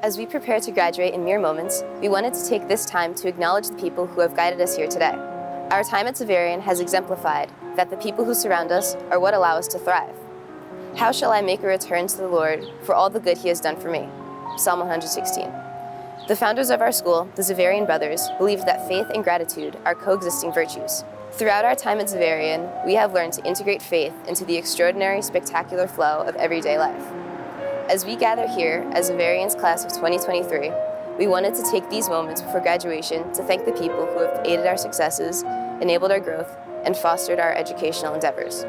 As we prepare to graduate in mere moments, we wanted to take this time to acknowledge the people who have guided us here today. Our time at Xaverian has exemplified that the people who surround us are what allow us to thrive. How shall I make a return to the Lord for all the good he has done for me? Psalm 116. The founders of our school, the Xaverian brothers, believed that faith and gratitude are coexisting virtues. Throughout our time at Xaverian, we have learned to integrate faith into the extraordinary, spectacular flow of everyday life. As we gather here as Xaverian's class of 2023, we wanted to take these moments before graduation to thank the people who have aided our successes, enabled our growth, and fostered our educational endeavors.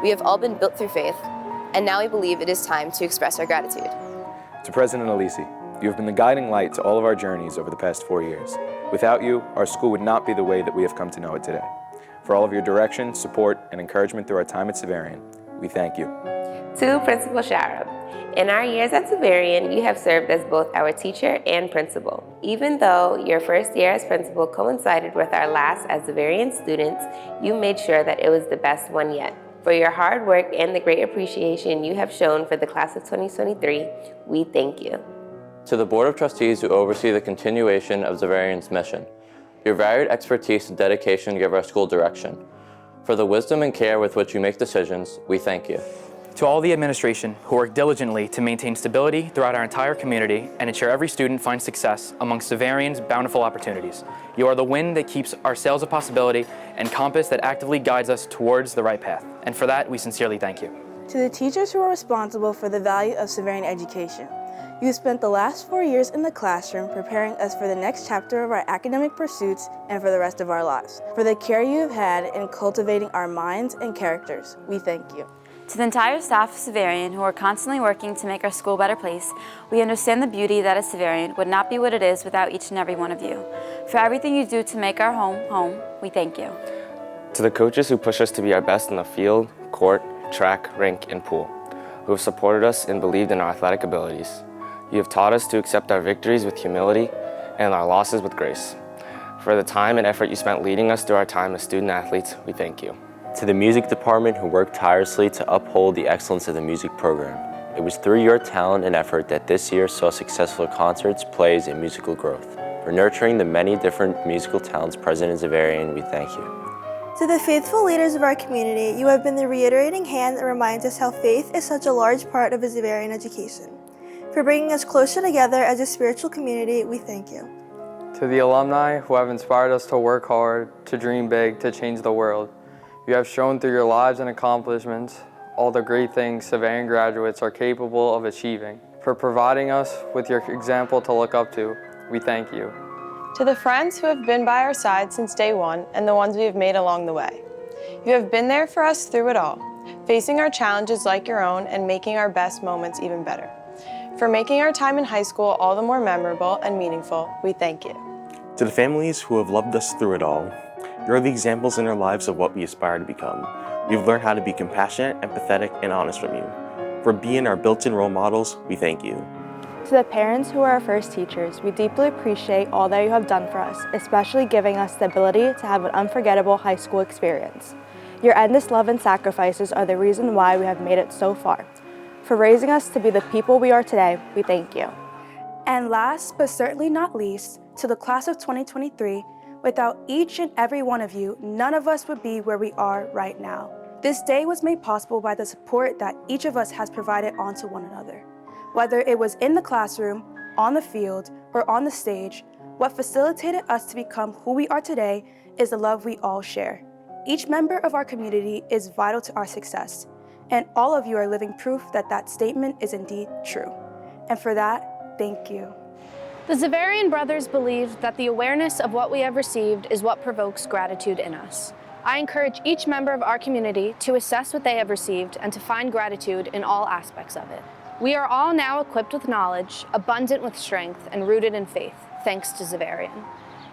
We have all been built through faith, and now we believe it is time to express our gratitude. To President Alisi, you have been the guiding light to all of our journeys over the past 4 years. Without you, our school would not be the way that we have come to know it today. For all of your direction, support, and encouragement through our time at Xaverian, we thank you. To Principal Cara, in our years at Xaverian, you have served as both our teacher and principal. Even though your first year as principal coincided with our last as Xaverian students, you made sure that it was the best one yet. For your hard work and the great appreciation you have shown for the class of 2023, we thank you. To the Board of Trustees who oversee the continuation of Xaverian's mission, your varied expertise and dedication give our school direction. For the wisdom and care with which you make decisions, we thank you. To all the administration who work diligently to maintain stability throughout our entire community and ensure every student finds success amongst Xaverian's bountiful opportunities. You are the wind that keeps our sails a possibility and compass that actively guides us towards the right path. And for that, we sincerely thank you. To the teachers who are responsible for the value of Xaverian education. You spent the last 4 years in the classroom preparing us for the next chapter of our academic pursuits and for the rest of our lives. For the care you have had in cultivating our minds and characters, we thank you. To the entire staff of Xaverian who are constantly working to make our school a better place, we understand the beauty that is Xaverian would not be what it is without each and every one of you. For everything you do to make our home, we thank you. To the coaches who push us to be our best in the field, court, track, rink, and pool, who have supported us and believed in our athletic abilities. You have taught us to accept our victories with humility and our losses with grace. For the time and effort you spent leading us through our time as student athletes, we thank you. To the music department who worked tirelessly to uphold the excellence of the music program. It was through your talent and effort that this year saw successful concerts, plays, and musical growth. For nurturing the many different musical talents present in Xaverian, we thank you. To the faithful leaders of our community, you have been the reiterating hand that reminds us how faith is such a large part of a Xaverian education. For bringing us closer together as a spiritual community, we thank you. To the alumni who have inspired us to work hard, to dream big, to change the world. You have shown through your lives and accomplishments all the great things Xaverian graduates are capable of achieving. For providing us with your example to look up to, we thank you. To the friends who have been by our side since day one and the ones we have made along the way. You have been there for us through it all, facing our challenges like your own and making our best moments even better. For making our time in high school all the more memorable and meaningful, we thank you. To the families who have loved us through it all, you are the examples in our lives of what we aspire to become. We've learned how to be compassionate, empathetic, and honest from you. For being our built-in role models, we thank you. To the parents who are our first teachers, we deeply appreciate all that you have done for us, especially giving us the ability to have an unforgettable high school experience. Your endless love and sacrifices are the reason why we have made it so far. For raising us to be the people we are today, we thank you. And last, but certainly not least, to the class of 2023, without each and every one of you, none of us would be where we are right now. This day was made possible by the support that each of us has provided onto one another. Whether it was in the classroom, on the field, or on the stage, what facilitated us to become who we are today is the love we all share. Each member of our community is vital to our success, and all of you are living proof that that statement is indeed true. And for that, thank you. The Xaverian brothers believe that the awareness of what we have received is what provokes gratitude in us. I encourage each member of our community to assess what they have received and to find gratitude in all aspects of it. We are all now equipped with knowledge, abundant with strength, and rooted in faith, thanks to Xaverian.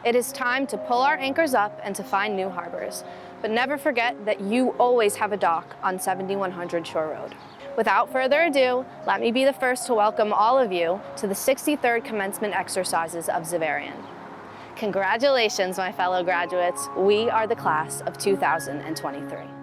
It is time to pull our anchors up and to find new harbors. But never forget that you always have a dock on 7100 Shore Road. Without further ado, let me be the first to welcome all of you to the 63rd commencement exercises of Xaverian. Congratulations, my fellow graduates. We are the class of 2023.